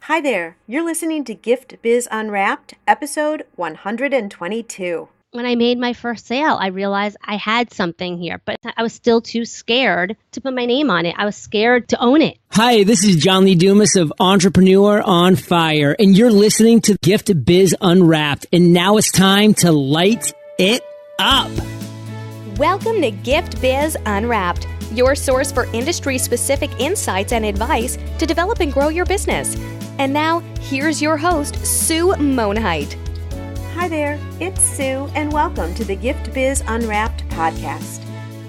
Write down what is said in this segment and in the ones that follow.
Hi there, you're listening to Gift Biz Unwrapped, episode 122. When I made my first sale, I realized I had something here, but I was still too scared to put my name on it. I was scared to own it. Hi, this is John Lee Dumas of Entrepreneur on Fire, and you're listening to Gift Biz Unwrapped, and now it's time to light it up. Welcome to Gift Biz Unwrapped, your source for industry-specific insights and advice to develop and grow your business. And now, here's your host, Sue Monheit. Hi there, it's Sue, and welcome to the Gift Biz Unwrapped podcast.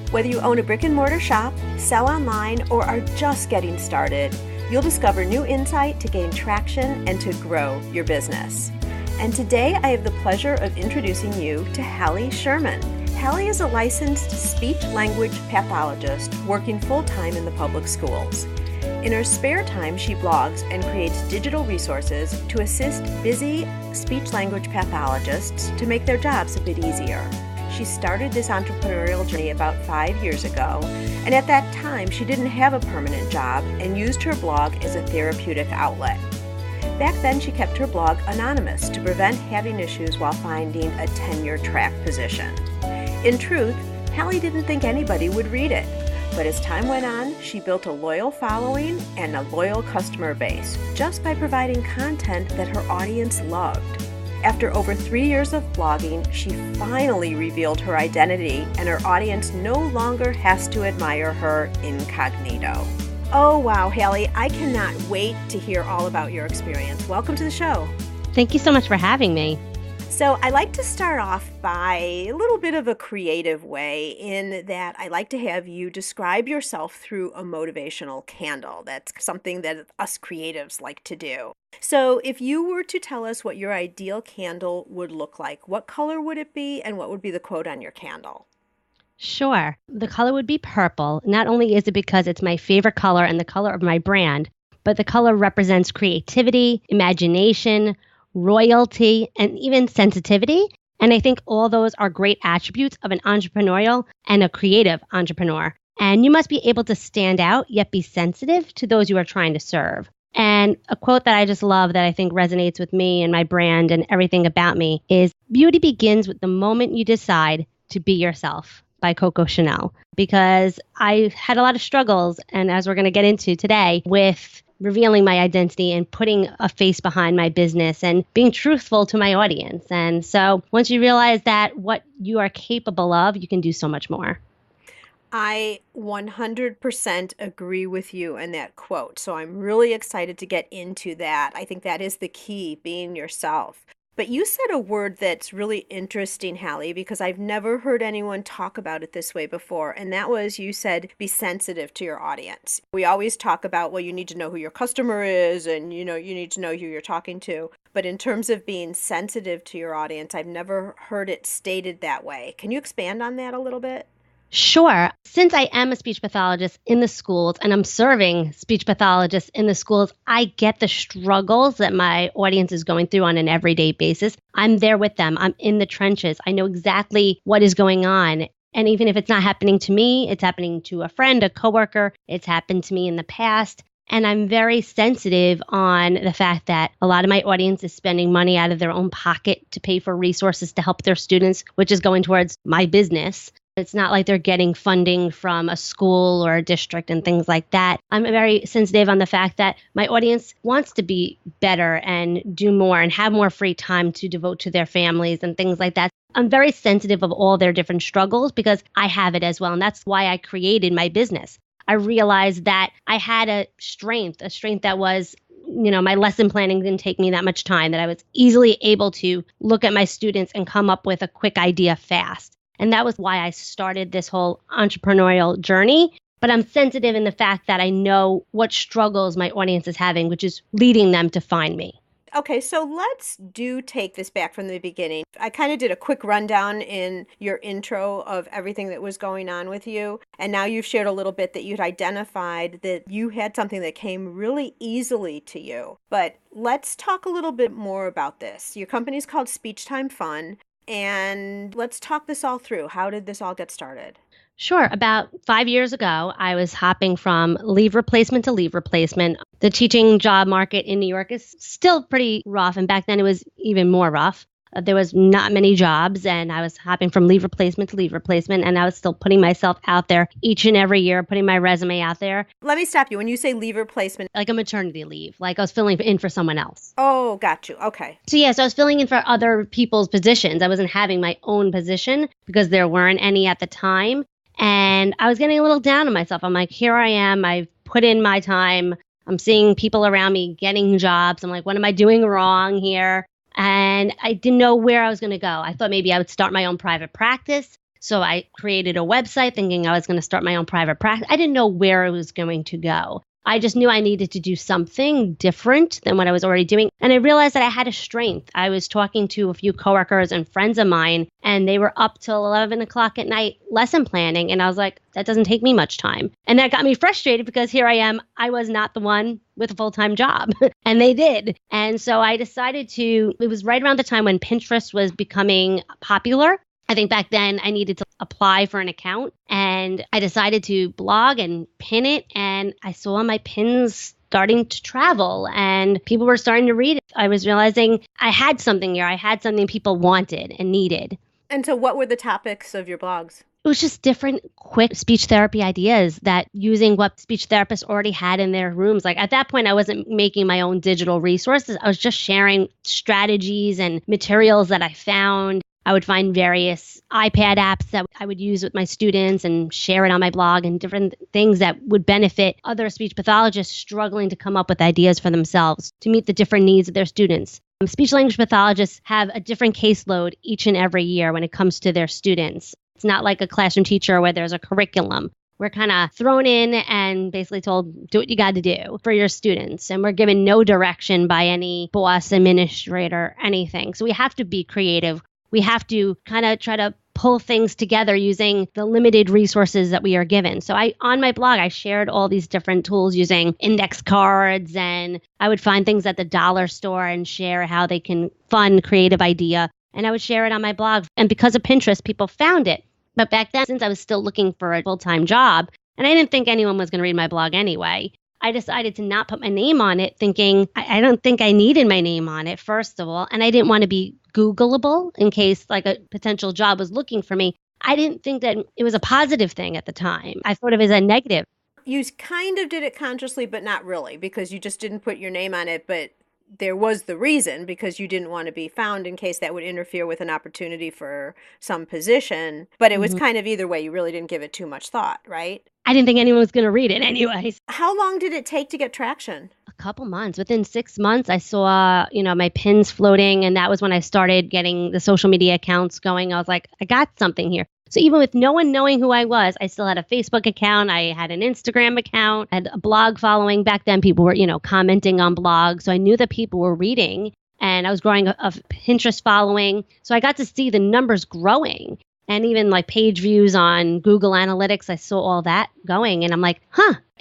Whether you own a brick and mortar shop, sell online, or are just getting started, you'll discover new insight to gain traction and to grow your business. And today I have the pleasure of introducing you to Hallie Sherman. Hallie is a licensed speech-language pathologist working full-time in the public schools. In her spare time, she blogs and creates digital resources to assist busy speech-language pathologists to make their jobs a bit easier. She started this entrepreneurial journey about 5 years ago, and at that time, she didn't have a permanent job and used her blog as a therapeutic outlet. Back then, she kept her blog anonymous to prevent having issues while finding a tenure track position. In truth, Hallie didn't think anybody would read it. But as time went on, she built a loyal following and a loyal customer base just by providing content that her audience loved. After over 3 years of blogging, she finally revealed her identity, and her audience no longer has to admire her incognito. Oh wow, Hallie, I cannot wait to hear all about your experience. Welcome to the show. Thank you so much for having me. So I like to start off by a little bit of a creative way in that I like to have you describe yourself through a motivational candle. That's something that us creatives like to do. So if you were to tell us what your ideal candle would look like, what color would it be and what would be the quote on your candle? Sure. The color would be purple. Not only is it because it's my favorite color and the color of my brand, but the color represents creativity, imagination, royalty, and even sensitivity. And I think all those are great attributes of an entrepreneurial and a creative entrepreneur. And you must be able to stand out, yet be sensitive to those you are trying to serve. And a quote that I just love that I think resonates with me and my brand and everything about me is, "Beauty begins with the moment you decide to be yourself," by Coco Chanel. Because I had a lot of struggles, and as we're going to get into today, with revealing my identity and putting a face behind my business and being truthful to my audience. And so once you realize that what you are capable of, you can do so much more. I 100% agree with you in that quote. So I'm really excited to get into that. I think that is the key, being yourself. But you said a word that's really interesting, Hallie, because I've never heard anyone talk about it this way before. And that was, you said, be sensitive to your audience. We always talk about, well, you need to know who your customer is and, you need to know who you're talking to. But in terms of being sensitive to your audience, I've never heard it stated that way. Can you expand on that a little bit? Sure. Since I am a speech pathologist in the schools and I'm serving speech pathologists in the schools, I get the struggles that my audience is going through on an everyday basis. I'm there with them. I'm in the trenches. I know exactly what is going on. And even if it's not happening to me, it's happening to a friend, a coworker. It's happened to me in the past. And I'm very sensitive on the fact that a lot of my audience is spending money out of their own pocket to pay for resources to help their students, which is going towards my business. It's not like they're getting funding from a school or a district and things like that. I'm very sensitive on the fact that my audience wants to be better and do more and have more free time to devote to their families and things like that. I'm very sensitive of all their different struggles because I have it as well. And that's why I created my business. I realized that I had a strength that was, my lesson planning didn't take me that much time, that I was easily able to look at my students and come up with a quick idea fast. And that was why I started this whole entrepreneurial journey. But I'm sensitive in the fact that I know what struggles my audience is having, which is leading them to find me. Okay, so let's take this back from the beginning. I kind of did a quick rundown in your intro of everything that was going on with you. And now you've shared a little bit that you'd identified that you had something that came really easily to you. But let's talk a little bit more about this. Your company's called Speech Time Fun. And let's talk this all through. How did this all get started? Sure. About 5 years ago, I was hopping from leave replacement to leave replacement. The teaching job market in New York is still pretty rough. And back then it was even more rough. There was not many jobs and I was hopping from leave replacement to leave replacement. And I was still putting myself out there each and every year, putting my resume out there. Let me stop you. When you say leave replacement, Like a maternity leave, like I was filling in for someone else. oh, got you. Okay. So yes, I was filling in for other people's positions. I wasn't having my own position because there weren't any at the time. And I was getting a little down on myself. I'm like, here I am. I've put in my time. I'm seeing people around me getting jobs. I'm like, what am I doing wrong here? And I didn't know where I was going to go. I thought maybe I would start my own private practice. So I created a website thinking I was going to start my own private practice. I didn't know where I was going to go. I just knew I needed to do something different than what I was already doing. And I realized that I had a strength. I was talking to a few coworkers and friends of mine, and they were up till 11 o'clock at night lesson planning. And I was like, that doesn't take me much time. And that got me frustrated because here I am. I was not the one with a full-time job, and they did. And so I decided it was right around the time when Pinterest was becoming popular. I think back then I needed to apply for an account and I decided to blog and pin it. And I saw my pins starting to travel and people were starting to read it. I was realizing I had something here. I had something people wanted and needed. And so what were the topics of your blogs? It was just different, quick speech therapy ideas that using what speech therapists already had in their rooms. Like at that point, I wasn't making my own digital resources. I was just sharing strategies and materials that I found. I would find various iPad apps that I would use with my students and share it on my blog and different things that would benefit other speech pathologists struggling to come up with ideas for themselves to meet the different needs of their students. Speech language pathologists have a different caseload each and every year when it comes to their students. It's not like a classroom teacher where there's a curriculum. We're kind of thrown in and basically told, do what you got to do for your students. And we're given no direction by any boss, administrator, anything. So we have to be creative. We have to kind of try to pull things together using the limited resources that we are given. So on my blog, I shared all these different tools using index cards, and I would find things at the dollar store and share how they can fund creative idea. And I would share it on my blog. And because of Pinterest, people found it. But back then, since I was still looking for a full-time job, and I didn't think anyone was going to read my blog anyway, I decided to not put my name on it, thinking I don't think I needed my name on it, first of all. And I didn't want to be Googleable in case like a potential job was looking for me. I didn't think that it was a positive thing at the time. I thought of it as a negative. You kind of did it consciously, but not really, because you just didn't put your name on it. But there was the reason, because you didn't want to be found in case that would interfere with an opportunity for some position. But it was kind of either way. You really didn't give it too much thought, right? I didn't think anyone was going to read it anyways. How long did it take to get traction? A couple months. Within 6 months, I saw, my pins floating. And that was when I started getting the social media accounts going. I was like, I got something here. So even with no one knowing who I was, I still had a Facebook account. I had an Instagram account, I had a blog following. Back then, people were, commenting on blogs. So I knew that people were reading, and I was growing a Pinterest following. So I got to see the numbers growing, and even like page views on Google Analytics. I saw all that going, and I'm like,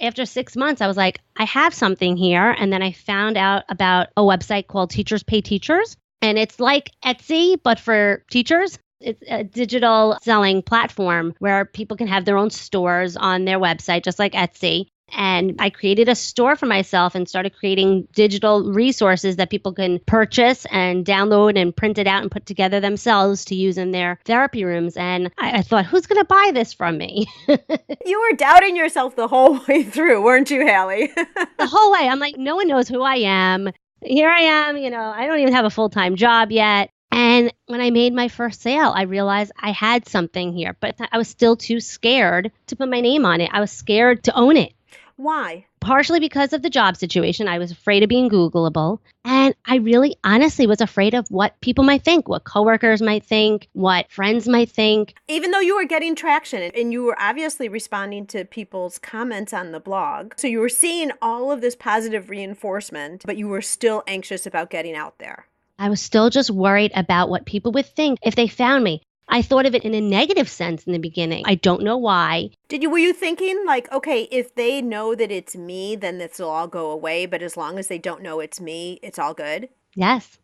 After 6 months, I was like, I have something here. And then I found out about a website called Teachers Pay Teachers, and it's like Etsy, but for teachers. It's a digital selling platform where people can have their own stores on their website, just like Etsy. And I created a store for myself and started creating digital resources that people can purchase and download and print it out and put together themselves to use in their therapy rooms. And I thought, who's going to buy this from me? You were doubting yourself the whole way through, weren't you, Hallie? The whole way. I'm like, no one knows who I am. Here I am, I don't even have a full-time job yet. And when I made my first sale, I realized I had something here, but I was still too scared to put my name on it. I was scared to own it. Why? Partially because of the job situation. I was afraid of being Googleable. And I really honestly was afraid of what people might think, what coworkers might think, what friends might think. Even though you were getting traction and you were obviously responding to people's comments on the blog, so you were seeing all of this positive reinforcement, but you were still anxious about getting out there. I was still just worried about what people would think if they found me. I thought of it in a negative sense in the beginning. I don't know why. Were you thinking like, okay, if they know that it's me, then this will all go away. But as long as they don't know it's me, it's all good? Yes.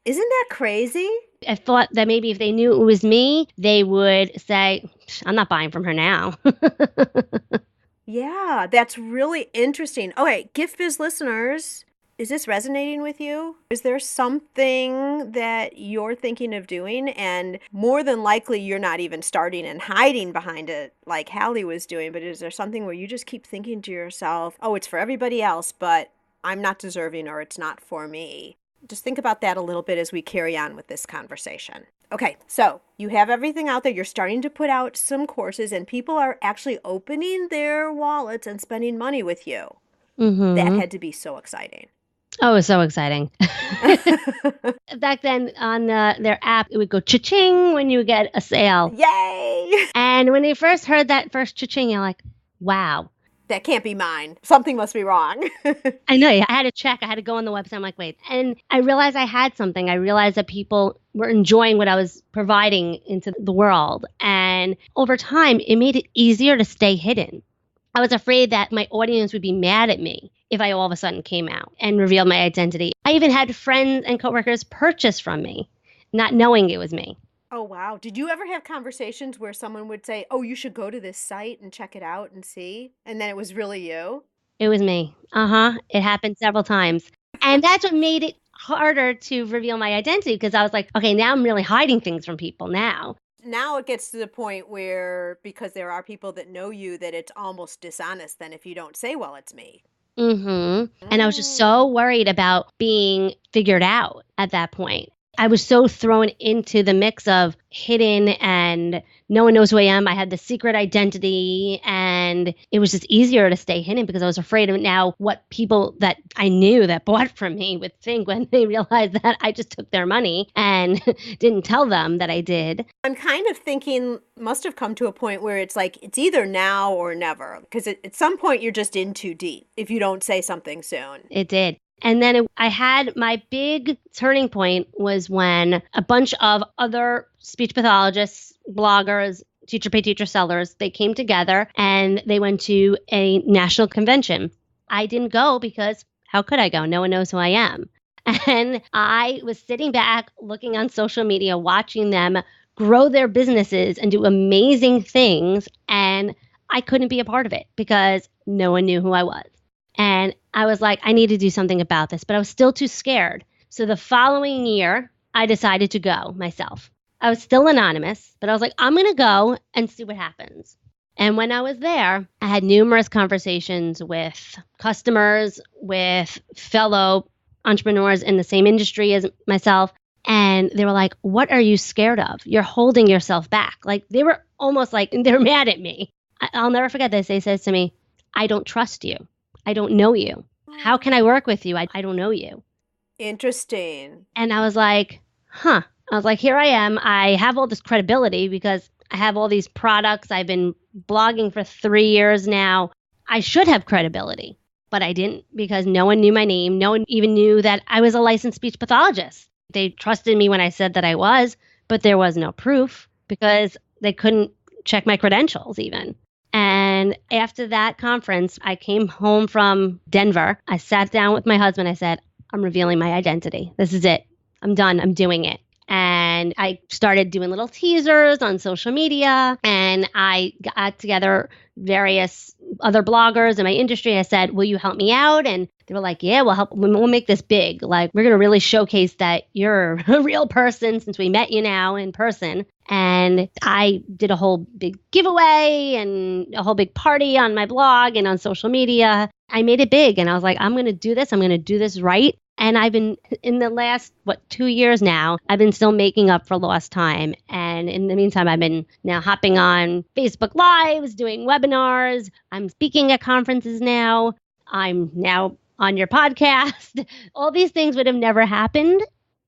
Isn't that crazy? I thought that maybe if they knew it was me, they would say, I'm not buying from her now. Yeah, that's really interesting. Okay, Gift Biz listeners, is this resonating with you? Is there something that you're thinking of doing? And more than likely, you're not even starting and hiding behind it like Hallie was doing, but is there something where you just keep thinking to yourself, oh, it's for everybody else, but I'm not deserving or it's not for me? Just think about that a little bit as we carry on with this conversation. Okay, so you have everything out there. You're starting to put out some courses, and people are actually opening their wallets and spending money with you. That had to be so exciting. Oh, it was so exciting. Back then on their app, it would go cha-ching when you get a sale. Yay! And when you first heard that first cha-ching, you're like, wow. That can't be mine. Something must be wrong. I know. I had to check. I had to go on the website. I'm like, wait. And I realized I had something. I realized that people were enjoying what I was providing into the world. And over time, it made it easier to stay hidden. I was afraid that my audience would be mad at me if I all of a sudden came out and revealed my identity. I even had friends and coworkers purchase from me, not knowing it was me. Oh, wow. Did you ever have conversations where someone would say, oh, you should go to this site and check it out and see? And then it was really you? It was me. It happened several times. And that's what made it harder to reveal my identity, because I was like, okay, now I'm really hiding things from people now. Now it gets to the point where, because there are people that know you, that it's almost dishonest then if you don't say, well, it's me. And I was just so worried about being figured out at that point. I was so thrown into the mix of hidden and no one knows who I am. I had the secret identity, and it was just easier to stay hidden because I was afraid of now what people that I knew that bought from me would think when they realized that I just took their money and didn't tell them that I did. I'm kind of thinking must have come to a point where it's like it's either now or never, because at some point you're just in too deep if you don't say something soon. It did. And then I had my big turning point was when a bunch of other speech pathologists, bloggers, teacher pay teacher sellers, they came together and they went to a national convention. I didn't go because how could I go? No one knows who I am. And I was sitting back looking on social media, watching them grow their businesses and do amazing things. And I couldn't be a part of it because no one knew who I was. And I was like, I need to do something about this, but I was still too scared. So the following year, I decided to go myself. I was still anonymous, but I was like, I'm going to go and see what happens. And when I was there, I had numerous conversations with customers, with fellow entrepreneurs in the same industry as myself. And they were like, what are you scared of? You're holding yourself back. Like they were almost like they were mad at me. I'll never forget this. They said to me, I don't trust you. I don't know you. How can I work with you? I don't know you. Interesting. And I was like, I was like, here I am. I have all this credibility because I have all these products. I've been blogging for 3 years now. I should have credibility, but I didn't because no one knew my name. No one even knew that I was a licensed speech pathologist. They trusted me when I said that I was, but there was no proof because they couldn't check my credentials even. And after that conference, I came home from Denver. I sat down with my husband. I said, I'm revealing my identity. This is it. I'm done. I'm doing it. And I started doing little teasers on social media. And I got together various other bloggers in my industry. I said, will you help me out? And they were like, yeah, we'll help. We'll make this big. Like, we're going to really showcase that you're a real person since we met you now in person. And I did a whole big giveaway and a whole big party on my blog and on social media. I made it big and I was like, I'm going to do this. I'm going to do this right. And I've been in the last, 2 years now, I've been still making up for lost time. And in the meantime, I've been now hopping on Facebook Lives, doing webinars. I'm speaking at conferences now. I'm now on your podcast. All these things would have never happened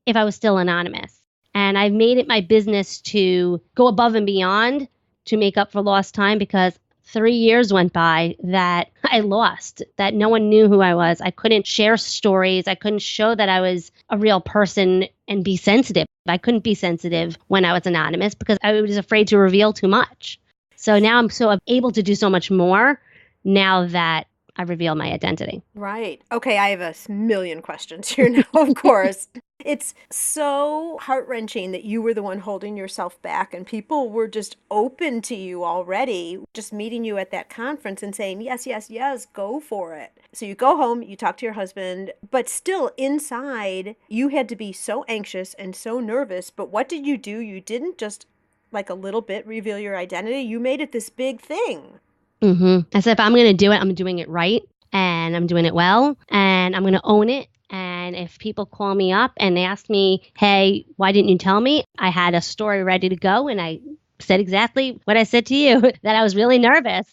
if I was still anonymous. And I've made it my business to go above and beyond to make up for lost time because 3 years went by that I lost, that no one knew who I was. I couldn't share stories. I couldn't show that I was a real person and be sensitive. I couldn't be sensitive when I was anonymous because I was afraid to reveal too much. So now I'm so able to do so much more now that I reveal my identity. Right. Okay, I have a million questions here now, of course. It's so heart-wrenching that you were the one holding yourself back and people were just open to you already, just meeting you at that conference and saying, yes, yes, yes, go for it. So you go home, you talk to your husband, but still inside you had to be so anxious and so nervous. But what did you do? You didn't just like a little bit reveal your identity. You made it this big thing. I said, if I'm going to do it, I'm doing it right and I'm doing it well and I'm going to own it. And if people call me up and ask me, hey, why didn't you tell me? I had a story ready to go and I said exactly what I said to you, that I was really nervous.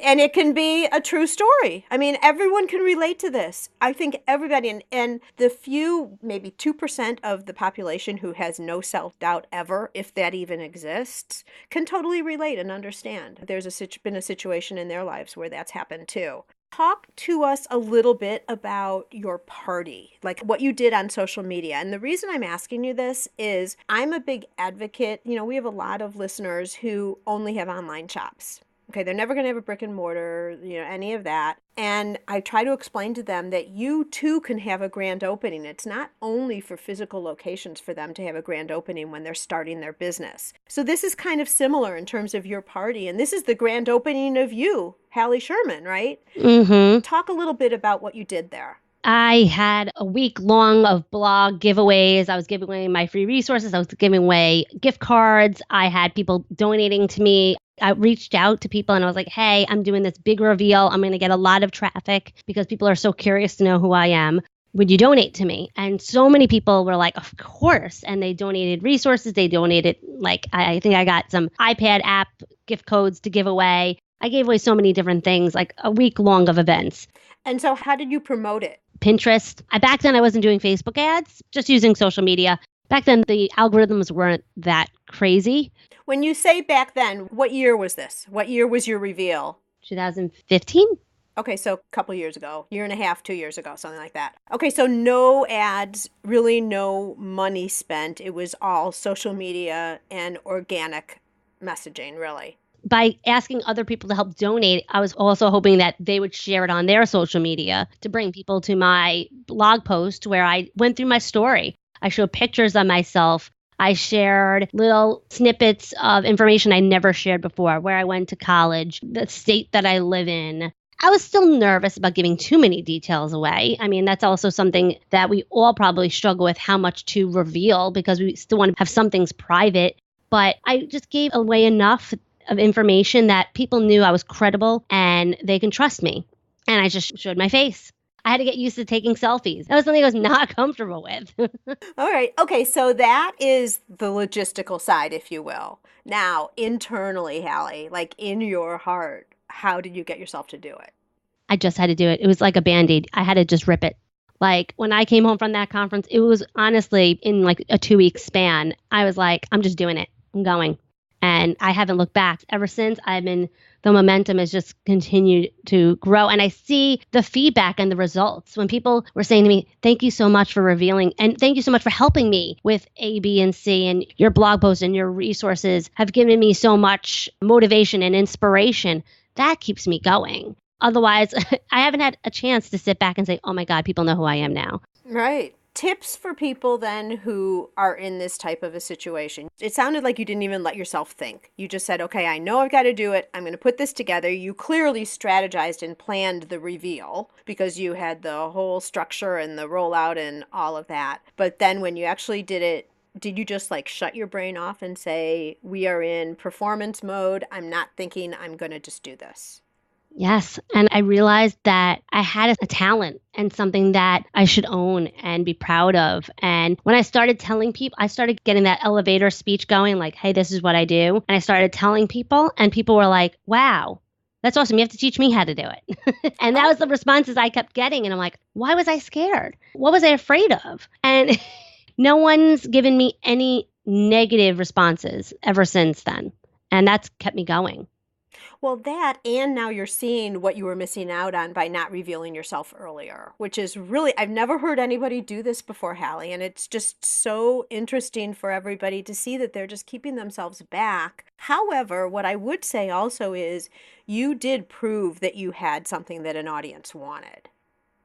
And it can be a true story. I mean, everyone can relate to this. I think everybody, and the few, maybe 2% of the population who has no self-doubt ever, if that even exists, can totally relate and understand. There's been a situation in their lives where that's happened too. Talk to us a little bit about your party, like what you did on social media. And the reason I'm asking you this is I'm a big advocate. You know, we have a lot of listeners who only have online shops. Okay, they're never going to have a brick and mortar, any of that. And I try to explain to them that you too can have a grand opening. It's not only for physical locations for them to have a grand opening when they're starting their business. So this is kind of similar in terms of your party. And this is the grand opening of you, Hallie Sherman, right? Talk a little bit about what you did there. I had a week long of blog giveaways. I was giving away my free resources. I was giving away gift cards. I had people donating to me. I reached out to people and I was like, hey, I'm doing this big reveal. I'm going to get a lot of traffic because people are so curious to know who I am. Would you donate to me? And so many people were like, of course. And they donated resources. They donated, I think I got some iPad app gift codes to give away. I gave away so many different things, like a week long of events. And so how did you promote it? Pinterest. Back then I wasn't doing Facebook ads, just using social media. Back then the algorithms weren't that crazy. When you say back then, what year was this? What year was your reveal? 2015. Okay, so a couple years ago, year and a half, 2 years ago, something like that. Okay, so no ads, really no money spent. It was all social media and organic messaging, really. By asking other people to help donate, I was also hoping that they would share it on their social media to bring people to my blog post where I went through my story. I showed pictures of myself. I shared little snippets of information I never shared before, where I went to college, the state that I live in. I was still nervous about giving too many details away. I mean, that's also something that we all probably struggle with, how much to reveal, because we still want to have some things private. But I just gave away enough of information that people knew I was credible and they can trust me. And I just showed my face. I had to get used to taking selfies. That was something I was not comfortable with. All right. Okay. So that is the logistical side, if you will. Now, internally, Hallie, like in your heart, how did you get yourself to do it? I just had to do it. It was like a Band-Aid. I had to just rip it. Like when I came home from that conference, it was honestly in like a 2-week span. I was like, I'm just doing it. I'm going. And I haven't looked back ever since. The momentum has just continued to grow. And I see the feedback and the results. When people were saying to me, thank you so much for revealing, and thank you so much for helping me with A, B, and C, and your blog posts and your resources have given me so much motivation and inspiration. That keeps me going. Otherwise, I haven't had a chance to sit back and say, oh my God, people know who I am now. Right. Tips for people then who are in this type of a situation. It sounded like you didn't even let yourself think. You just said, okay, I know I've got to do it. I'm going to put this together. You clearly strategized and planned the reveal because you had the whole structure and the rollout and all of that. But then when you actually did it, did you just like shut your brain off and say, we are in performance mode. I'm not thinking, I'm going to just do this? Yes. And I realized that I had a talent and something that I should own and be proud of. And when I started telling people, I started getting that elevator speech going, like, hey, this is what I do. And I started telling people and people were like, wow, that's awesome. You have to teach me how to do it. And that was the responses I kept getting. And I'm like, why was I scared? What was I afraid of? And no one's given me any negative responses ever since then. And that's kept me going. Well, that, and now you're seeing what you were missing out on by not revealing yourself earlier, which is really, I've never heard anybody do this before, Hallie, and it's just so interesting for everybody to see that they're just keeping themselves back. However, what I would say also is you did prove that you had something that an audience wanted.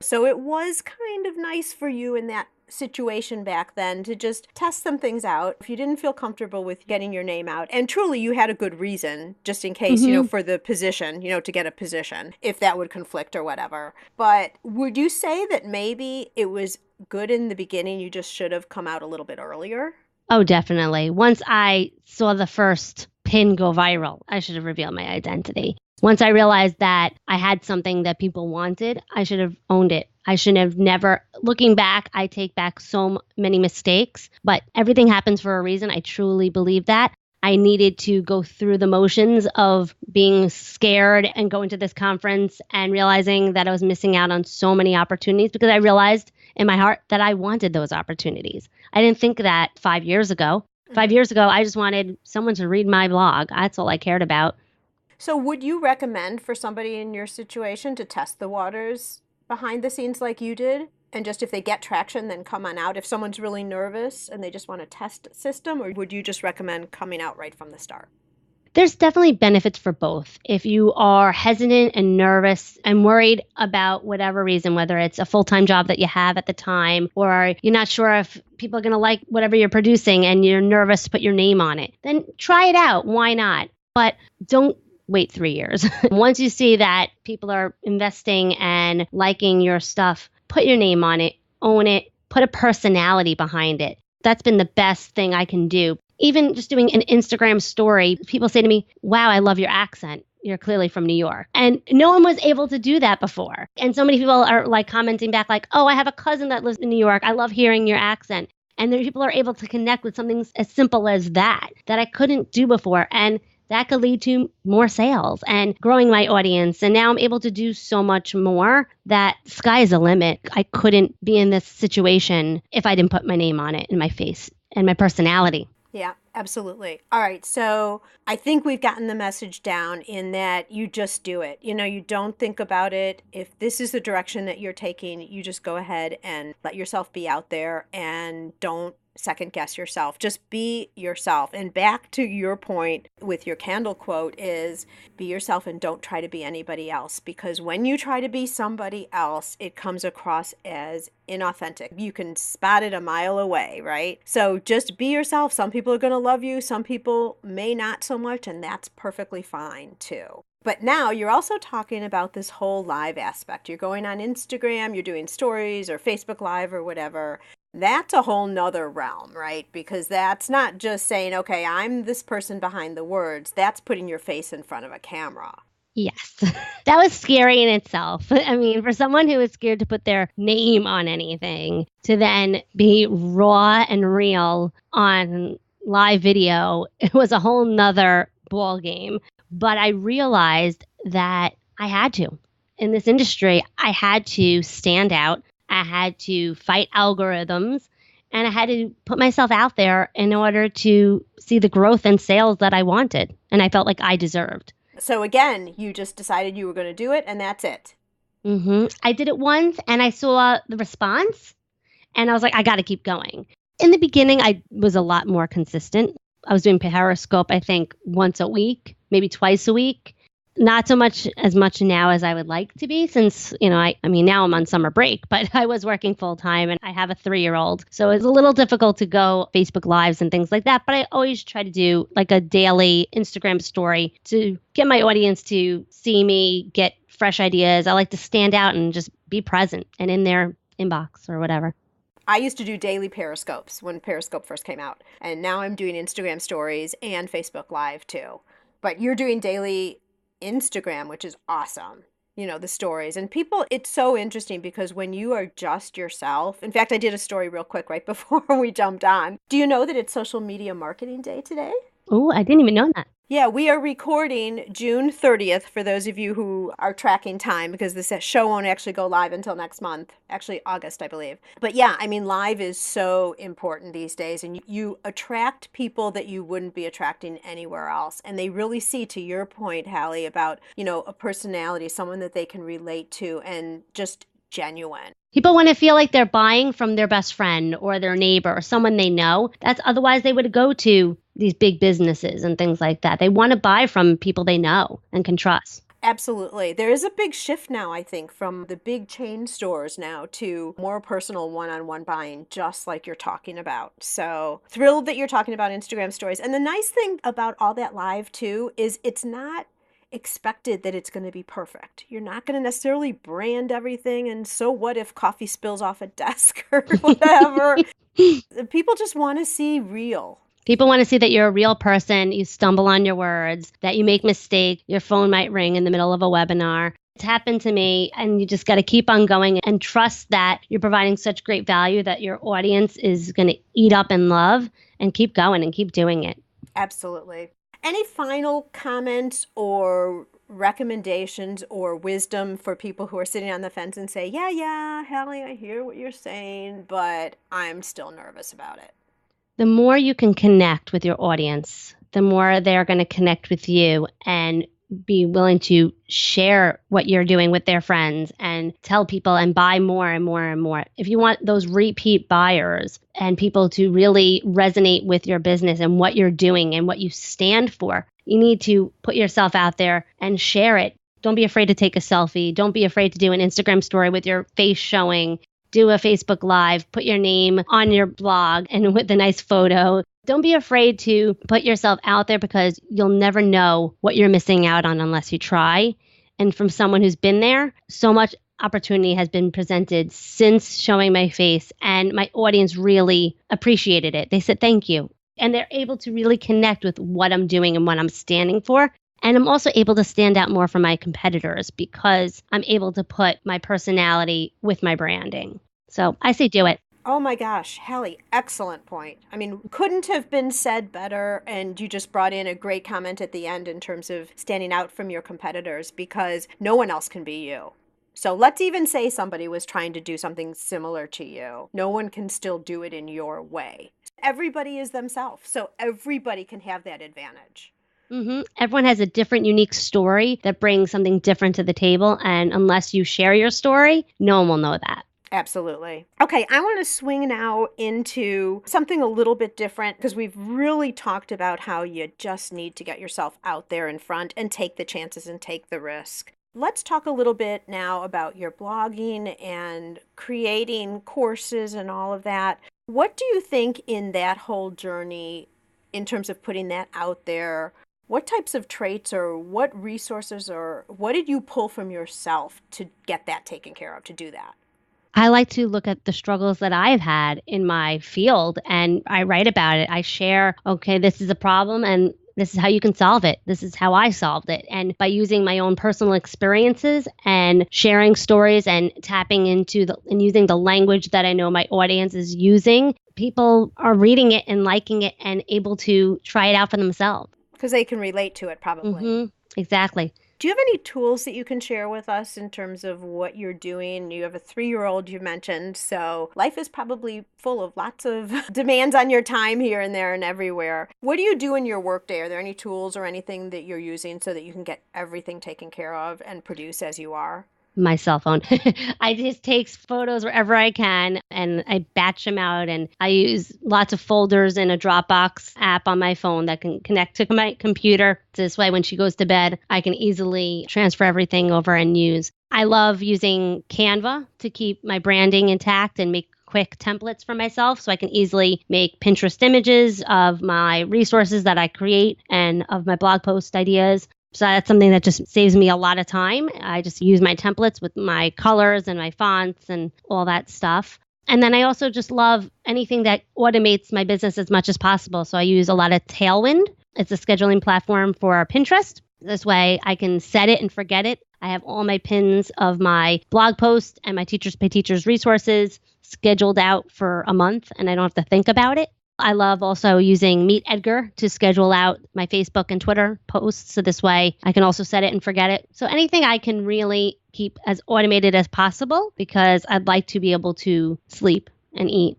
So it was kind of nice for you in that situation back then to just test some things out. If you didn't feel comfortable with getting your name out, and truly you had a good reason, just in case, for the position, to get a position, if that would conflict or whatever. But would you say that maybe it was good in the beginning, you just should have come out a little bit earlier? Oh, definitely. Once I saw the first pin go viral, I should have revealed my identity. Once I realized that I had something that people wanted, I should have owned it. I should have never, looking back, I take back so many mistakes, but everything happens for a reason. I truly believe that. I needed to go through the motions of being scared and going to this conference and realizing that I was missing out on so many opportunities because I realized in my heart that I wanted those opportunities. I didn't think that 5 years ago. 5 years ago, I just wanted someone to read my blog. That's all I cared about. So would you recommend for somebody in your situation to test the waters behind the scenes like you did? And just if they get traction, then come on out. If someone's really nervous and they just want a test system, or would you just recommend coming out right from the start? There's definitely benefits for both. If you are hesitant and nervous and worried about whatever reason, whether it's a full-time job that you have at the time, or you're not sure if people are going to like whatever you're producing and you're nervous to put your name on it, then try it out. Why not? But don't wait 3 years. Once you see that people are investing and liking your stuff, put your name on it, own it, put a personality behind it. That's been the best thing I can do. Even just doing an Instagram story, people say to me, wow, I love your accent. You're clearly from New York. And no one was able to do that before. And so many people are like commenting back like, oh, I have a cousin that lives in New York. I love hearing your accent. And then people are able to connect with something as simple as that I couldn't do before. And that could lead to more sales and growing my audience. And now I'm able to do so much more that sky is the limit. I couldn't be in this situation if I didn't put my name on it and my face and my personality. Yeah, absolutely. All right. So I think we've gotten the message down in that you just do it. You don't think about it. If this is the direction that you're taking, you just go ahead and let yourself be out there and don't second guess yourself. Just be yourself. And back to your point with your candle quote is be yourself and don't try to be anybody else. Because when you try to be somebody else, it comes across as inauthentic. You can spot it a mile away, right? So just be yourself. Some people are going to love you. Some people may not so much. And that's perfectly fine too. But now you're also talking about this whole live aspect. You're going on Instagram, you're doing stories or Facebook Live or whatever. That's a whole nother realm, right? Because that's not just saying, okay, I'm this person behind the words. That's putting your face in front of a camera. Yes, that was scary in itself. I mean, for someone who is scared to put their name on anything, to then be raw and real on live video, it was a whole nother ball game. But I realized that I had to. In this industry, I had to stand out. I had to fight algorithms, and I had to put myself out there in order to see the growth and sales that I wanted and I felt like I deserved. So again, you just decided you were going to do it, and that's it. I did it once, and I saw the response, and I was like, I got to keep going. In the beginning, I was a lot more consistent. I was doing Periscope, I think, once a week, maybe twice a week. Not so much now as I would like to be since, I mean, now I'm on summer break, but I was working full time and I have a 3-year-old. So it's a little difficult to go Facebook Lives and things like that. But I always try to do like a daily Instagram story to get my audience to see me, get fresh ideas. I like to stand out and just be present and in their inbox or whatever. I used to do daily Periscopes when Periscope first came out. And now I'm doing Instagram stories and Facebook Live too. But you're doing daily Instagram, which is awesome. The stories and people, it's so interesting because when you are just yourself, in fact, I did a story real quick right before we jumped on. Do you know that it's Social Media Marketing Day today? Oh, I didn't even know that. Yeah, we are recording June 30th for those of you who are tracking time because this show won't actually go live until next month, actually August, I believe. But yeah, I mean, live is so important these days and you attract people that you wouldn't be attracting anywhere else. And they really see, to your point, Hallie, about, a personality, someone that they can relate to and just genuine. People want to feel like they're buying from their best friend or their neighbor or someone they know. Otherwise they would go to these big businesses and things like that. They want to buy from people they know and can trust. Absolutely. There is a big shift now, I think, from the big chain stores now to more personal one-on-one buying, just like you're talking about. So thrilled that you're talking about Instagram stories. And the nice thing about all that live too is it's not expected that it's going to be perfect. You're not going to necessarily brand everything. And so what if coffee spills off a desk or whatever? People just want to see real. People want to see that you're a real person, you stumble on your words, that you make mistakes, your phone might ring in the middle of a webinar. It's happened to me, and you just got to keep on going and trust that you're providing such great value that your audience is going to eat up and love, and keep going and keep doing it. Absolutely. Any final comments or recommendations or wisdom for people who are sitting on the fence and say, yeah, Hallie, I hear what you're saying, but I'm still nervous about it? The more you can connect with your audience, the more they're going to connect with you and be willing to share what you're doing with their friends and tell people and buy more and more and more. If you want those repeat buyers and people to really resonate with your business and what you're doing and what you stand for, you need to put yourself out there and share it. Don't be afraid to take a selfie. Don't be afraid to do an Instagram story with your face showing. Do a Facebook Live, put your name on your blog and with a nice photo. Don't be afraid to put yourself out there because you'll never know what you're missing out on unless you try. And from someone who's been there, so much opportunity has been presented since showing my face, and my audience really appreciated it. They said, thank you. And they're able to really connect with what I'm doing and what I'm standing for. And I'm also able to stand out more from my competitors because I'm able to put my personality with my branding. So I say do it. Oh my gosh, Hallie, excellent point. I mean, couldn't have been said better. And you just brought in a great comment at the end in terms of standing out from your competitors because no one else can be you. So let's even say somebody was trying to do something similar to you. No one can still do it in your way. Everybody is themselves. So everybody can have that advantage. Mm-hmm. Everyone has a different, unique story that brings something different to the table. And unless you share your story, no one will know that. Absolutely. Okay, I want to swing now into something a little bit different because we've really talked about how you just need to get yourself out there in front and take the chances and take the risk. Let's talk a little bit now about your blogging and creating courses and all of that. What do you think in that whole journey, in terms of putting that out there, what types of traits or what resources or what did you pull from yourself to get that taken care of, to do that? I like to look at the struggles that I've had in my field and I write about it. I share, okay, this is a problem and this is how you can solve it. This is how I solved it. And by using my own personal experiences and sharing stories and tapping into and using the language that I know my audience is using, people are reading it and liking it and able to try it out for themselves. Because they can relate to it probably. Mm-hmm. Exactly. Do you have any tools that you can share with us in terms of what you're doing? You have a 3-year-old you mentioned, so life is probably full of lots of demands on your time here and there and everywhere. What do you do in your workday? Are there any tools or anything that you're using so that you can get everything taken care of and produce as you are? My cell phone. I just take photos wherever I can and I batch them out, and I use lots of folders in a Dropbox app on my phone that can connect to my computer. This way, when she goes to bed, I can easily transfer everything over and use. I love using Canva to keep my branding intact and make quick templates for myself so I can easily make Pinterest images of my resources that I create and of my blog post ideas. So that's something that just saves me a lot of time. I just use my templates with my colors and my fonts and all that stuff. And then I also just love anything that automates my business as much as possible. So I use a lot of Tailwind. It's a scheduling platform for Pinterest. This way I can set it and forget it. I have all my pins of my blog posts and my Teachers Pay Teachers resources scheduled out for a month, and I don't have to think about it. I love also using Meet Edgar to schedule out my Facebook and Twitter posts. So this way I can also set it and forget it. So anything I can really keep as automated as possible because I'd like to be able to sleep and eat.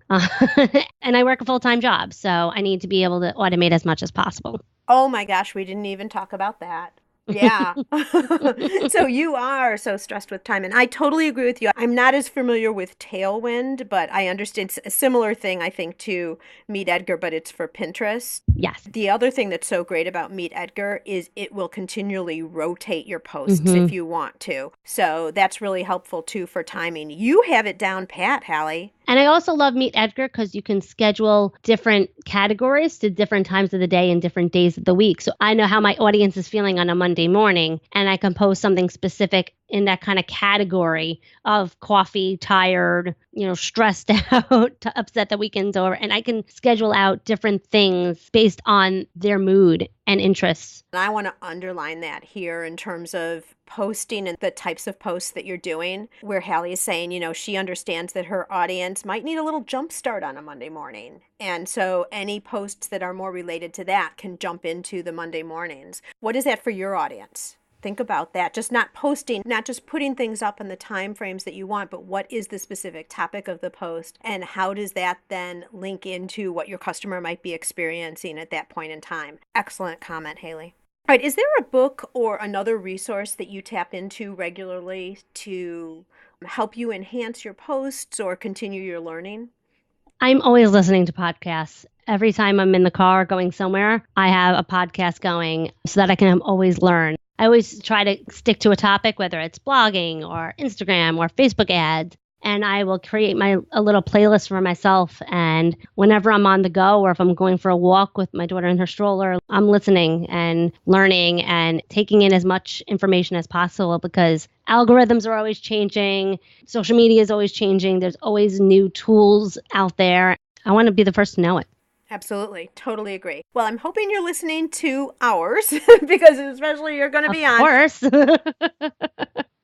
And I work a full-time job, so I need to be able to automate as much as possible. Oh my gosh, we didn't even talk about that. Yeah. So you are so stressed with time. And I totally agree with you. I'm not as familiar with Tailwind, but I understand it's a similar thing, I think, to Meet Edgar, but it's for Pinterest. Yes. The other thing that's so great about Meet Edgar is it will continually rotate your posts if you want to. So that's really helpful too for timing. You have it down pat, Hallie. And I also love Meet Edgar because you can schedule different categories to different times of the day and different days of the week. So I know how my audience is feeling on a Monday morning, and I can post something specific in that kind of category of coffee, tired, stressed out, upset the weekend's over. And I can schedule out different things based on their mood and interests. And I want to underline that here in terms of posting and the types of posts that you're doing, where Hallie is saying, she understands that her audience might need a little jump start on a Monday morning. And so any posts that are more related to that can jump into the Monday mornings. What is that for your audience? Think about that. Just not posting, not just putting things up in the time frames that you want, but what is the specific topic of the post and how does that then link into what your customer might be experiencing at that point in time? Excellent comment, Hallie. All right, is there a book or another resource that you tap into regularly to help you enhance your posts or continue your learning? I'm always listening to podcasts. Every time I'm in the car going somewhere, I have a podcast going so that I can always learn. I always try to stick to a topic, whether it's blogging or Instagram or Facebook ads, and I will create a little playlist for myself. And whenever I'm on the go or if I'm going for a walk with my daughter in her stroller, I'm listening and learning and taking in as much information as possible because algorithms are always changing. Social media is always changing. There's always new tools out there. I want to be the first to know it. Absolutely. Totally agree. Well, I'm hoping you're listening to ours because especially you're going to be on. Of course.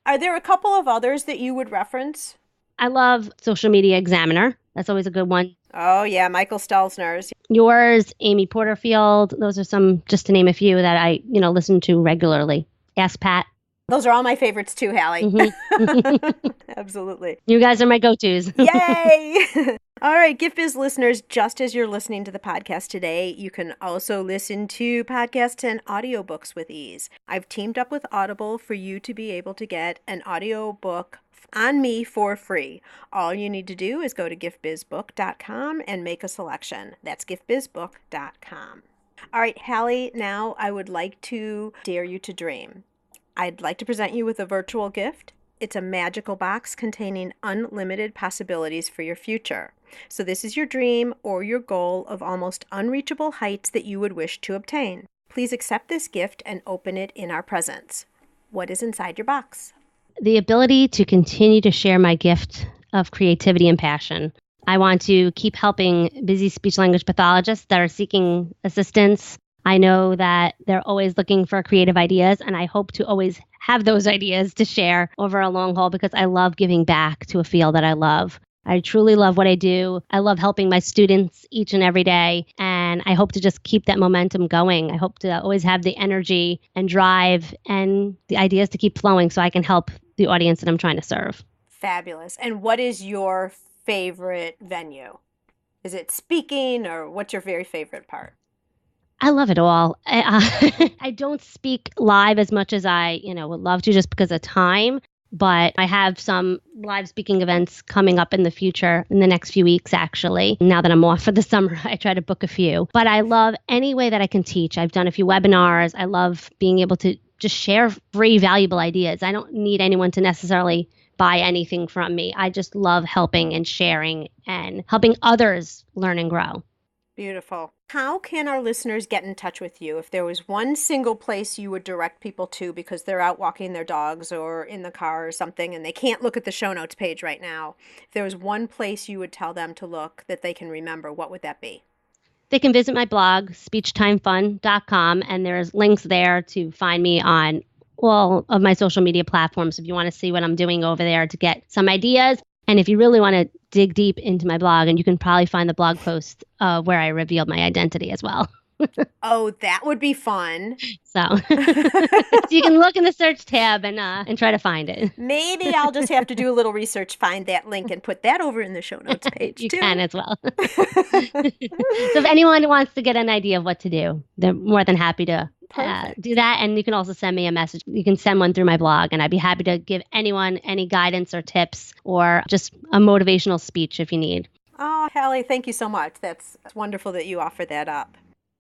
Are there a couple of others that you would reference? I love Social Media Examiner. That's always a good one. Oh, yeah. Michael Stelzner's. Yours, Amy Porterfield. Those are some, just to name a few that I, listen to regularly. Ask Pat. Those are all my favorites too, Hallie. Mm-hmm. Absolutely. You guys are my go-tos. Yay! All right, Gift Biz listeners, just as you're listening to the podcast today, you can also listen to podcasts and audiobooks with ease. I've teamed up with Audible for you to be able to get an audiobook on me for free. All you need to do is go to giftbizbook.com and make a selection. That's giftbizbook.com. All right, Hallie, now I would like to dare you to dream. I'd like to present you with a virtual gift. It's a magical box containing unlimited possibilities for your future. So this is your dream or your goal of almost unreachable heights that you would wish to obtain. Please accept this gift and open it in our presence. What is inside your box? The ability to continue to share my gift of creativity and passion. I want to keep helping busy speech language pathologists that are seeking assistance. I know that they're always looking for creative ideas, and I hope to always have those ideas to share over a long haul because I love giving back to a field that I love. I truly love what I do. I love helping my students each and every day, and I hope to just keep that momentum going. I hope to always have the energy and drive and the ideas to keep flowing so I can help the audience that I'm trying to serve. Fabulous. And what is your favorite venue? Is it speaking or what's your very favorite part? I love it all. I don't speak live as much as I, would love to just because of time. But I have some live speaking events coming up in the future, in the next few weeks, actually. Now that I'm off for the summer, I try to book a few. But I love any way that I can teach. I've done a few webinars. I love being able to just share free, valuable ideas. I don't need anyone to necessarily buy anything from me. I just love helping and sharing and helping others learn and grow. Beautiful. How can our listeners get in touch with you? If there was one single place you would direct people to because they're out walking their dogs or in the car or something and they can't look at the show notes page right now, if there was one place you would tell them to look that they can remember, what would that be? They can visit my blog, speechtimefun.com, and there's links there to find me on all of my social media platforms if you want to see what I'm doing over there to get some ideas. And if you really want to dig deep into my blog, and you can probably find the blog post where I revealed my identity as well. Oh, that would be fun. So you can look in the search tab and try to find it. Maybe I'll just have to do a little research, find that link, and put that over in the show notes page, you too. You can as well. So if anyone wants to get an idea of what to do, they're more than happy to Perfect. do that. And you can also send me a message. You can send one through my blog, and I'd be happy to give anyone any guidance or tips or just a motivational speech if you need. Oh, Hallie, thank you so much. That's wonderful that you offer that up.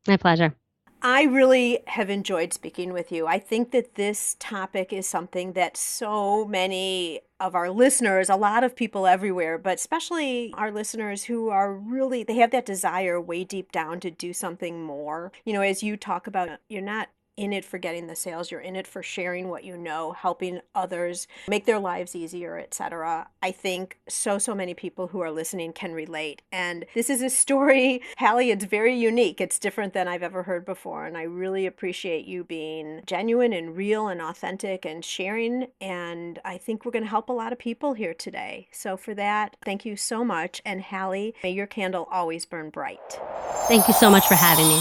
My pleasure. I really have enjoyed speaking with you. I think that this topic is something that so many of our listeners, a lot of people everywhere, but especially our listeners who are really, they have that desire way deep down to do something more. As you talk about, you're not in it for getting the sales, you're in it for sharing what you know, helping others make their lives easier, etc. I think so many people who are listening can relate. And this is a story, Hallie, it's very unique. It's different than I've ever heard before. And I really appreciate you being genuine and real and authentic and sharing. And I think we're going to help a lot of people here today. So for that, thank you so much. And Hallie, may your candle always burn bright. Thank you so much for having me.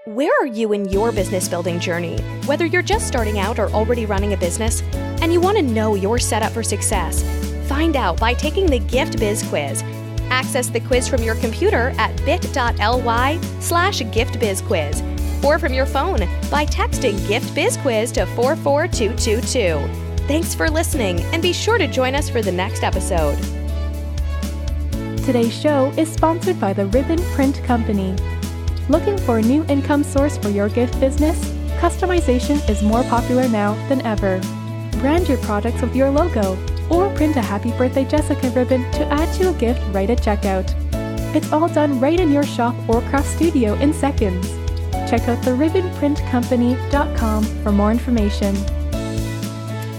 Where are you in your business building journey? Whether you're just starting out or already running a business and you want to know you're set up for success, find out by taking the Gift Biz quiz. Access the quiz from your computer at bit.ly/giftbizquiz or from your phone by texting Gift Biz Quiz to 44222. Thanks for listening, and be sure to join us for the next episode. Today's show is sponsored by the Ribbon Print Company. Looking for a new income source for your gift business? Customization is more popular now than ever. Brand your products with your logo, or print a Happy Birthday Jessica ribbon to add to a gift right at checkout. It's all done right in your shop or craft studio in seconds. Check out theribbonprintcompany.com for more information.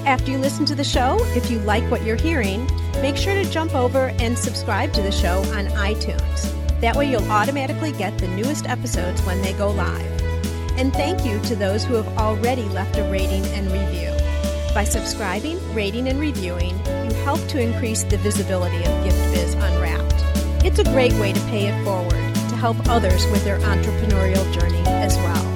After you listen to the show, if you like what you're hearing, make sure to jump over and subscribe to the show on iTunes. That way you'll automatically get the newest episodes when they go live. And thank you to those who have already left a rating and review. By subscribing, rating, and reviewing, you help to increase the visibility of Gift Biz Unwrapped. It's a great way to pay it forward, to help others with their entrepreneurial journey as well.